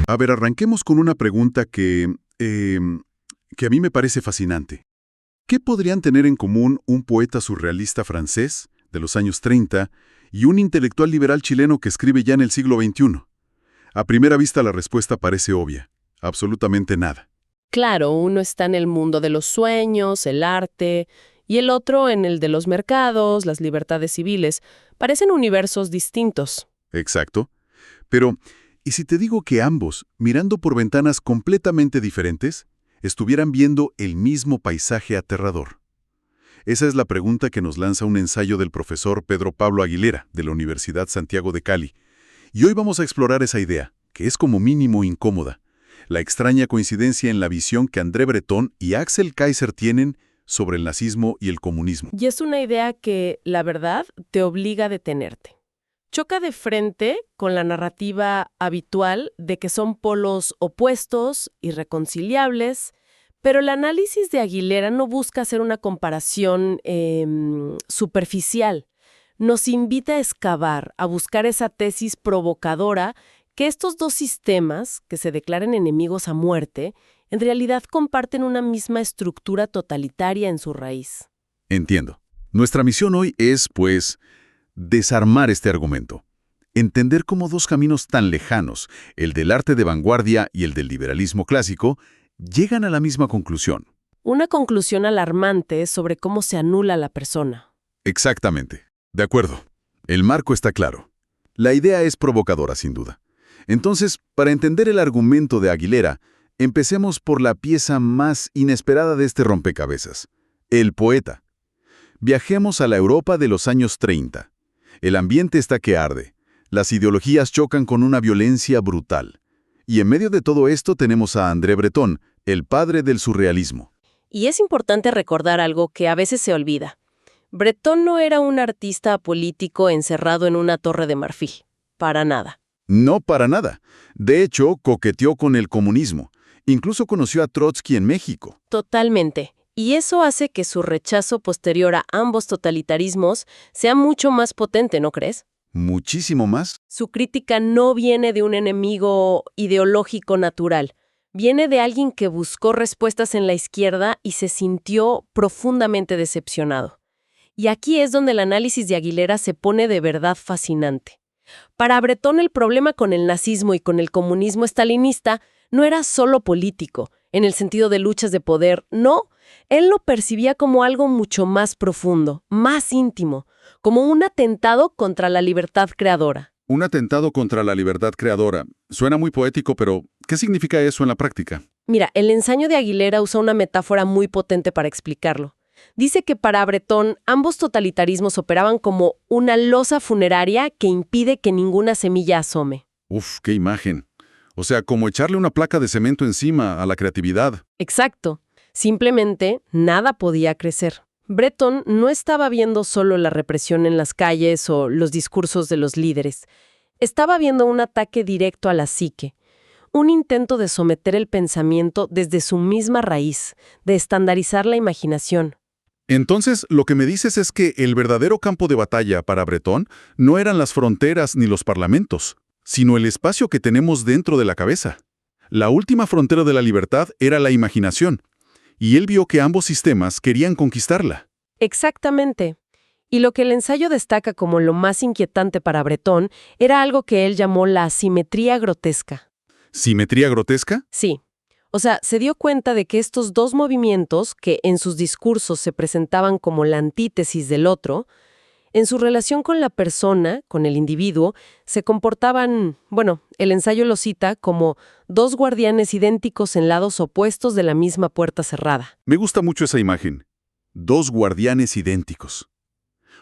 A ver, arranquemos con una pregunta que a mí me parece fascinante. ¿Qué podrían tener en común un poeta surrealista francés de los años 30 y un intelectual liberal chileno que escribe ya en el siglo XXI? A primera vista la respuesta parece obvia. Absolutamente nada. Claro, uno está en el mundo de los sueños, el arte, y el otro en el de los mercados, las libertades civiles. Parecen universos distintos. Exacto. Pero, ¿y si te digo que ambos, mirando por ventanas completamente diferentes, estuvieran viendo el mismo paisaje aterrador? Esa es la pregunta que nos lanza un ensayo del profesor Pedro Pablo Aguilera, de la Universidad Santiago de Cali. Y hoy vamos a explorar esa idea, que es como mínimo incómoda. La extraña coincidencia en la visión que André Breton y Axel Kaiser tienen sobre el nazismo y el comunismo. Y es una idea que, la verdad, te obliga a detenerte. Choca de frente con la narrativa habitual de que son polos opuestos, irreconciliables, pero el análisis de Aguilera no busca hacer una comparación superficial. Nos invita a excavar, a buscar esa tesis provocadora que estos dos sistemas, que se declaran enemigos a muerte, en realidad comparten una misma estructura totalitaria en su raíz. Entiendo. Nuestra misión hoy es, pues, desarmar este argumento. Entender cómo dos caminos tan lejanos, el del arte de vanguardia y el del liberalismo clásico, llegan a la misma conclusión. Una conclusión alarmante sobre cómo se anula la persona. Exactamente. De acuerdo. El marco está claro. La idea es provocadora, sin duda. Entonces, para entender el argumento de Aguilera, empecemos por la pieza más inesperada de este rompecabezas, el poeta. Viajemos a la Europa de los años 30. El ambiente está que arde. Las ideologías chocan con una violencia brutal. Y en medio de todo esto tenemos a André Breton, el padre del surrealismo. Y es importante recordar algo que a veces se olvida. Breton no era un artista político encerrado en una torre de marfil. Para nada. No para nada. De hecho, coqueteó con el comunismo. Incluso conoció a Trotsky en México. Totalmente. Y eso hace que su rechazo posterior a ambos totalitarismos sea mucho más potente, ¿no crees? Muchísimo más. Su crítica no viene de un enemigo ideológico natural. Viene de alguien que buscó respuestas en la izquierda y se sintió profundamente decepcionado. Y aquí es donde el análisis de Aguilera se pone de verdad fascinante. Para Breton el problema con el nazismo y con el comunismo estalinista no era solo político, en el sentido de luchas de poder, no. Él lo percibía como algo mucho más profundo, más íntimo, como un atentado contra la libertad creadora. Un atentado contra la libertad creadora. Suena muy poético, pero ¿qué significa eso en la práctica? Mira, el ensayo de Aguilera usa una metáfora muy potente para explicarlo. Dice que para Breton ambos totalitarismos operaban como una losa funeraria que impide que ninguna semilla asome. Uf, qué imagen. O sea, como echarle una placa de cemento encima a la creatividad. Exacto. Simplemente nada podía crecer. Breton no estaba viendo solo la represión en las calles o los discursos de los líderes. Estaba viendo un ataque directo a la psique, un intento de someter el pensamiento desde su misma raíz, de estandarizar la imaginación. Entonces, lo que me dices es que el verdadero campo de batalla para Breton no eran las fronteras ni los parlamentos, sino el espacio que tenemos dentro de la cabeza. La última frontera de la libertad era la imaginación, y él vio que ambos sistemas querían conquistarla. Exactamente. Y lo que el ensayo destaca como lo más inquietante para Breton era algo que él llamó la simetría grotesca. ¿Simetría grotesca? Sí. O sea, se dio cuenta de que estos dos movimientos, que en sus discursos se presentaban como la antítesis del otro, en su relación con la persona, con el individuo, se comportaban, el ensayo lo cita como dos guardianes idénticos en lados opuestos de la misma puerta cerrada. Me gusta mucho esa imagen. Dos guardianes idénticos.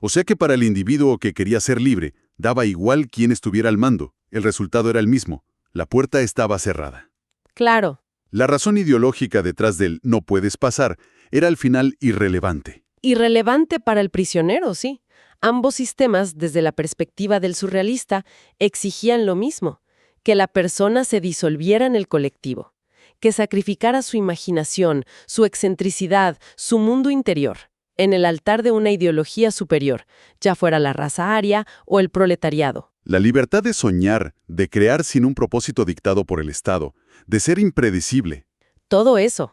O sea que para el individuo que quería ser libre, daba igual quién estuviera al mando. El resultado era el mismo. La puerta estaba cerrada. Claro. La razón ideológica detrás del no puedes pasar era al final irrelevante. Irrelevante para el prisionero, sí. Ambos sistemas, desde la perspectiva del surrealista, exigían lo mismo, que la persona se disolviera en el colectivo, que sacrificara su imaginación, su excentricidad, su mundo interior, en el altar de una ideología superior, ya fuera la raza aria o el proletariado. La libertad de soñar, de crear sin un propósito dictado por el Estado, de ser impredecible. Todo eso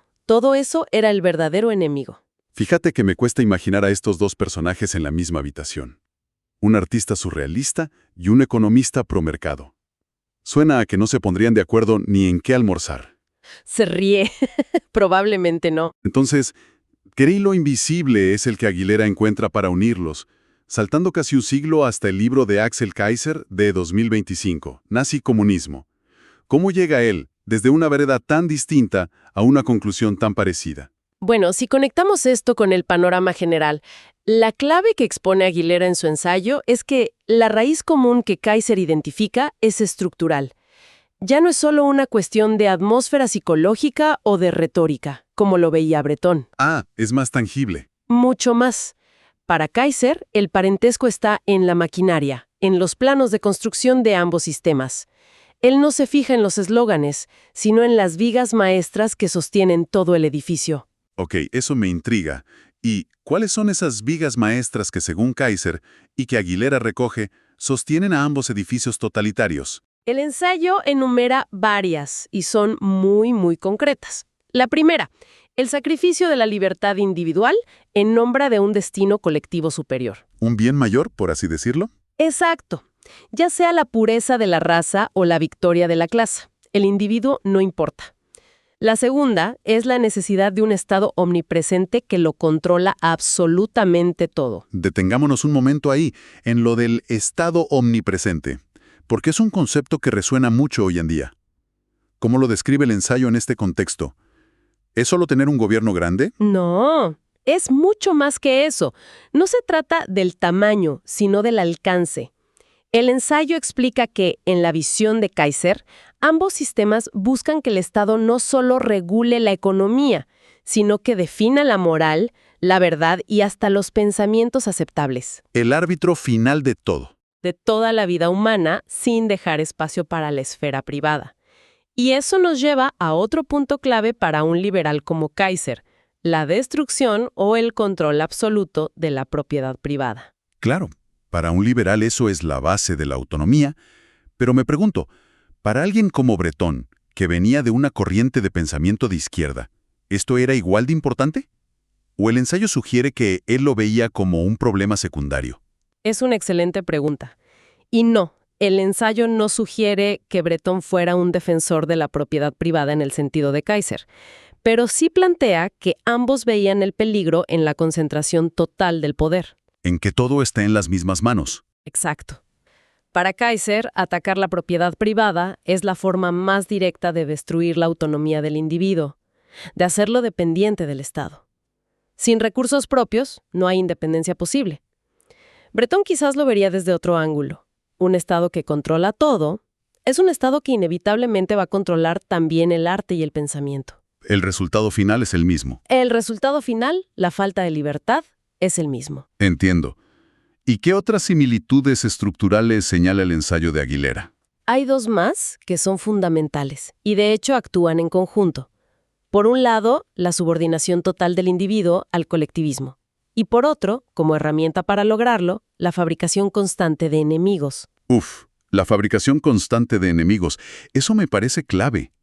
era el verdadero enemigo. Fíjate que me cuesta imaginar a estos dos personajes en la misma habitación. Un artista surrealista y un economista promercado. Suena a que no se pondrían de acuerdo ni en qué almorzar. Se ríe. Probablemente no. Entonces, ¿qué hilo invisible es el que Aguilera encuentra para unirlos? Saltando casi un siglo hasta el libro de Axel Kaiser de 2025, Nazi-Comunismo. ¿Cómo llega él, desde una vereda tan distinta, a una conclusión tan parecida? Bueno, si conectamos esto con el panorama general, la clave que expone Aguilera en su ensayo es que la raíz común que Kaiser identifica es estructural. Ya no es solo una cuestión de atmósfera psicológica o de retórica, como lo veía Breton. Ah, es más tangible. Mucho más. Para Kaiser, el parentesco está en la maquinaria, en los planos de construcción de ambos sistemas. Él no se fija en los eslóganes, sino en las vigas maestras que sostienen todo el edificio. Ok, eso me intriga. ¿Y cuáles son esas vigas maestras que, según Kaiser, y que Aguilera recoge, sostienen a ambos edificios totalitarios? El ensayo enumera varias y son muy concretas. La primera, el sacrificio de la libertad individual en nombre de un destino colectivo superior. ¿Un bien mayor, por así decirlo? Exacto. Ya sea la pureza de la raza o la victoria de la clase, el individuo no importa. La segunda es la necesidad de un Estado omnipresente que lo controla absolutamente todo. Detengámonos un momento ahí, en lo del Estado omnipresente, porque es un concepto que resuena mucho hoy en día. ¿Cómo lo describe el ensayo en este contexto? ¿Es solo tener un gobierno grande? No, es mucho más que eso. No se trata del tamaño, sino del alcance. El ensayo explica que, en la visión de Kaiser, ambos sistemas buscan que el Estado no solo regule la economía, sino que defina la moral, la verdad y hasta los pensamientos aceptables. El árbitro final de todo. De toda la vida humana, sin dejar espacio para la esfera privada. Y eso nos lleva a otro punto clave para un liberal como Kaiser, la destrucción o el control absoluto de la propiedad privada. Claro, para un liberal eso es la base de la autonomía, pero me pregunto, para alguien como Breton, que venía de una corriente de pensamiento de izquierda, ¿esto era igual de importante? ¿O el ensayo sugiere que él lo veía como un problema secundario? Es una excelente pregunta. Y no, el ensayo no sugiere que Breton fuera un defensor de la propiedad privada en el sentido de Kaiser, pero sí plantea que ambos veían el peligro en la concentración total del poder. En que todo está en las mismas manos. Exacto. Para Kaiser, atacar la propiedad privada es la forma más directa de destruir la autonomía del individuo, de hacerlo dependiente del Estado. Sin recursos propios, no hay independencia posible. Breton quizás lo vería desde otro ángulo. Un Estado que controla todo es un Estado que inevitablemente va a controlar también el arte y el pensamiento. El resultado final es el mismo. El resultado final, la falta de libertad, es el mismo. Entiendo. ¿Y qué otras similitudes estructurales señala el ensayo de Aguilera? Hay dos más que son fundamentales y de hecho actúan en conjunto. Por un lado, la subordinación total del individuo al colectivismo. Y por otro, como herramienta para lograrlo, la fabricación constante de enemigos. La fabricación constante de enemigos. Eso me parece clave.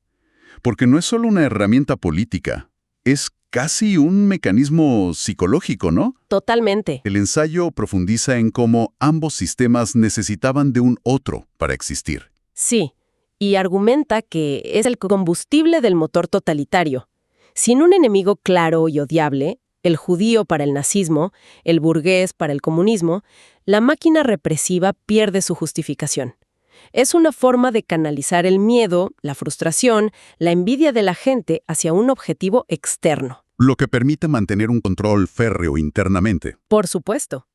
Porque no es solo una herramienta política, es casi un mecanismo psicológico, ¿no? Totalmente. El ensayo profundiza en cómo ambos sistemas necesitaban de un otro para existir. Sí, y argumenta que es el combustible del motor totalitario. Sin un enemigo claro y odiable, el judío para el nazismo, el burgués para el comunismo, la máquina represiva pierde su justificación. Es una forma de canalizar el miedo, la frustración, la envidia de la gente hacia un objetivo externo. Lo que permite mantener un control férreo internamente. Por supuesto.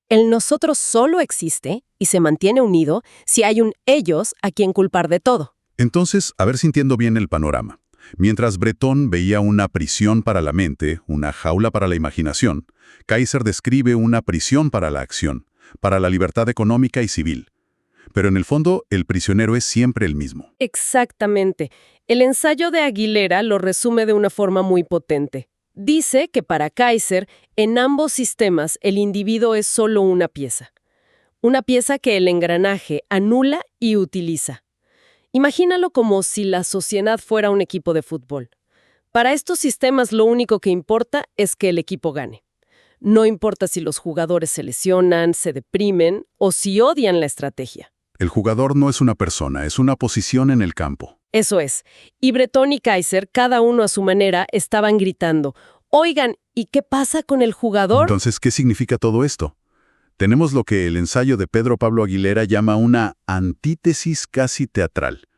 El nosotros solo existe y se mantiene unido si hay un ellos a quien culpar de todo. Entonces, a ver si entiendo bien el panorama. Mientras Breton veía una prisión para la mente, una jaula para la imaginación, Kaiser describe una prisión para la acción, para la libertad económica y civil. Pero en el fondo, el prisionero es siempre el mismo. Exactamente. El ensayo de Aguilera lo resume de una forma muy potente. Dice que para Kaiser, en ambos sistemas, el individuo es solo una pieza. una pieza que el engranaje anula y utiliza. Imagínalo como si la sociedad fuera un equipo de fútbol. Para estos sistemas lo único que importa es que el equipo gane. No importa si los jugadores se lesionan, se deprimen o si odian la estrategia. El jugador no es una persona, es una posición en el campo. Eso es. Y Breton y Kaiser, cada uno a su manera, estaban gritando: «Oigan, ¿y qué pasa con el jugador?». Entonces, ¿qué significa todo esto? Tenemos lo que el ensayo de Pedro Pablo Aguilera llama una antítesis casi teatral.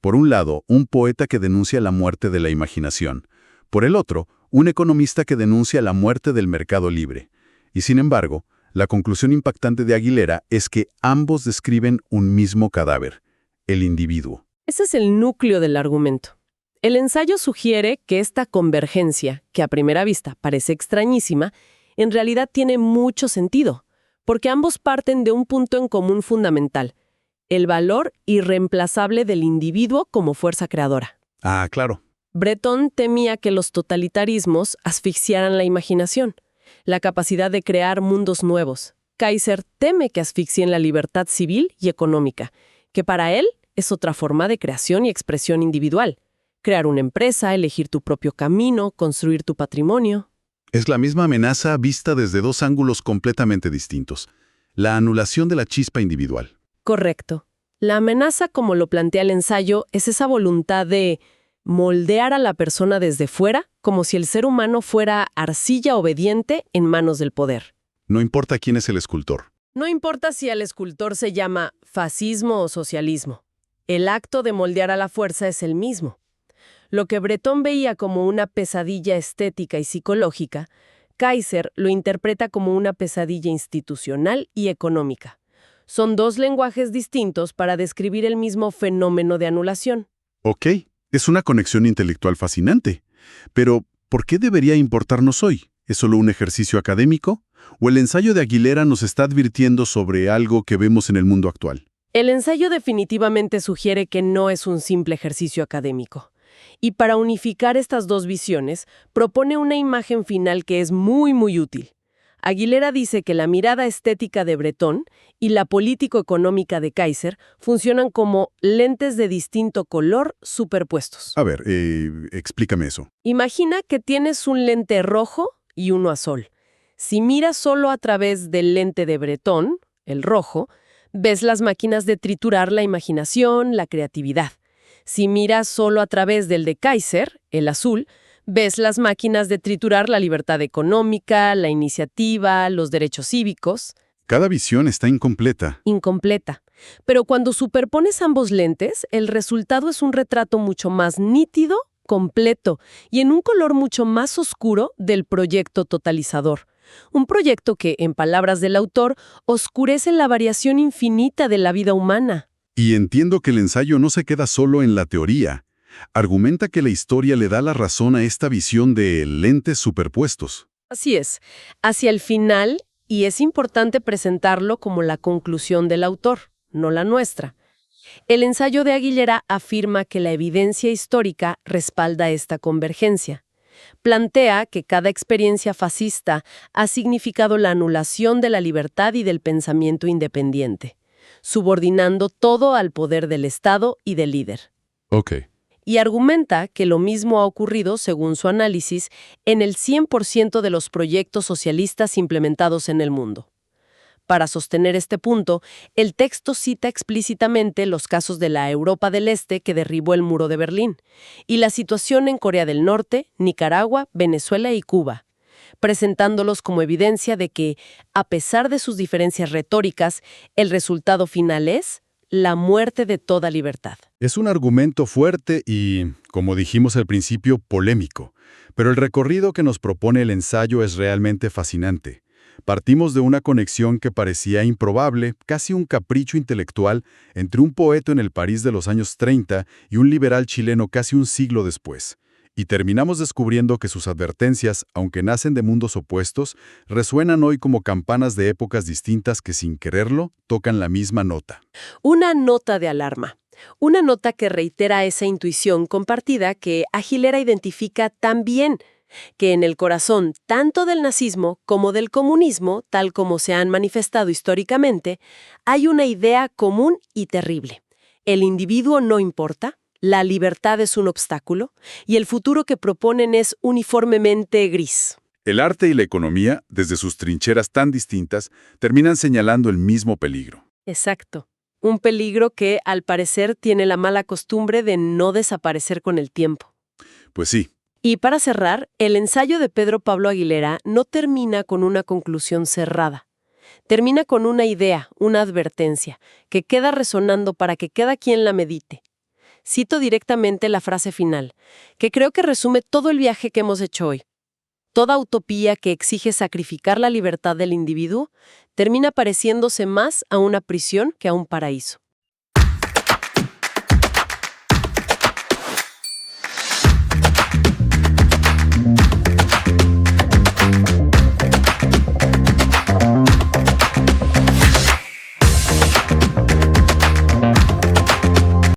Por un lado, un poeta que denuncia la muerte de la imaginación. Por el otro, un economista que denuncia la muerte del mercado libre. Y sin embargo, la conclusión impactante de Aguilera es que ambos describen un mismo cadáver, el individuo. Ese es el núcleo del argumento. El ensayo sugiere que esta convergencia, que a primera vista parece extrañísima, en realidad tiene mucho sentido, porque ambos parten de un punto en común fundamental: el valor irreemplazable del individuo como fuerza creadora. Ah, claro. Breton temía que los totalitarismos asfixiaran la imaginación, la capacidad de crear mundos nuevos. Kaiser teme que asfixien la libertad civil y económica, que para él es otra forma de creación y expresión individual. Crear una empresa, elegir tu propio camino, construir tu patrimonio. Es la misma amenaza vista desde dos ángulos completamente distintos. La anulación de la chispa individual. Correcto. La amenaza, como lo plantea el ensayo, es esa voluntad de moldear a la persona desde fuera, como si el ser humano fuera arcilla obediente en manos del poder. No importa quién es el escultor. No importa si al escultor se llama fascismo o socialismo. El acto de moldear a la fuerza es el mismo. Lo que Breton veía como una pesadilla estética y psicológica, Kaiser lo interpreta como una pesadilla institucional y económica. Son dos lenguajes distintos para describir el mismo fenómeno de anulación. Ok, es una conexión intelectual fascinante. Pero, ¿por qué debería importarnos hoy? ¿Es solo un ejercicio académico? ¿O el ensayo de Aguilera nos está advirtiendo sobre algo que vemos en el mundo actual? El ensayo definitivamente sugiere que no es un simple ejercicio académico. Y para unificar estas dos visiones, propone una imagen final que es muy útil. Aguilera dice que la mirada estética de Breton y la político-económica de Kaiser funcionan como lentes de distinto color superpuestos. A ver, explícame eso. Imagina que tienes un lente rojo y uno azul. Si miras solo a través del lente de Breton, el rojo, ves las máquinas de triturar la imaginación, la creatividad. Si miras solo a través del de Kaiser, el azul, ves las máquinas de triturar la libertad económica, la iniciativa, los derechos cívicos. Cada visión está incompleta. Incompleta. Pero cuando superpones ambos lentes, el resultado es un retrato mucho más nítido, completo y en un color mucho más oscuro del proyecto totalizador. Un proyecto que, en palabras del autor, oscurece la variación infinita de la vida humana. Y entiendo que el ensayo no se queda solo en la teoría. Argumenta que la historia le da la razón a esta visión de lentes superpuestos. Así es. Hacia el final, y es importante presentarlo como la conclusión del autor, no la nuestra. El ensayo de Aguilera afirma que la evidencia histórica respalda esta convergencia. Plantea que cada experiencia fascista ha significado la anulación de la libertad y del pensamiento independiente, subordinando todo al poder del Estado y del líder. Ok. Y argumenta que lo mismo ha ocurrido, según su análisis, en el 100% de los proyectos socialistas implementados en el mundo. Para sostener este punto, el texto cita explícitamente los casos de la Europa del Este que derribó el muro de Berlín y la situación en Corea del Norte, Nicaragua, Venezuela y Cuba, presentándolos como evidencia de que, a pesar de sus diferencias retóricas, el resultado final es la muerte de toda libertad. Es un argumento fuerte y, como dijimos al principio, polémico, pero el recorrido que nos propone el ensayo es realmente fascinante. Partimos de una conexión que parecía improbable, casi un capricho intelectual, entre un poeta en el París de los años 30 y un liberal chileno casi un siglo después. Y terminamos descubriendo que sus advertencias, aunque nacen de mundos opuestos, resuenan hoy como campanas de épocas distintas que sin quererlo tocan la misma nota. Una nota de alarma. Una nota que reitera esa intuición compartida que Aguilera identifica tan bien, que en el corazón tanto del nazismo como del comunismo, tal como se han manifestado históricamente, hay una idea común y terrible. El individuo no importa, la libertad es un obstáculo, y el futuro que proponen es uniformemente gris. El arte y la economía, desde sus trincheras tan distintas, terminan señalando el mismo peligro. Exacto. Un peligro que, al parecer, tiene la mala costumbre de no desaparecer con el tiempo. Pues sí, Y para cerrar, el ensayo de Pedro Pablo Aguilera no termina con una conclusión cerrada. Termina con una idea, una advertencia, que queda resonando para que cada quien la medite. Cito directamente la frase final, que creo que resume todo el viaje que hemos hecho hoy. Toda utopía que exige sacrificar la libertad del individuo termina pareciéndose más a una prisión que a un paraíso.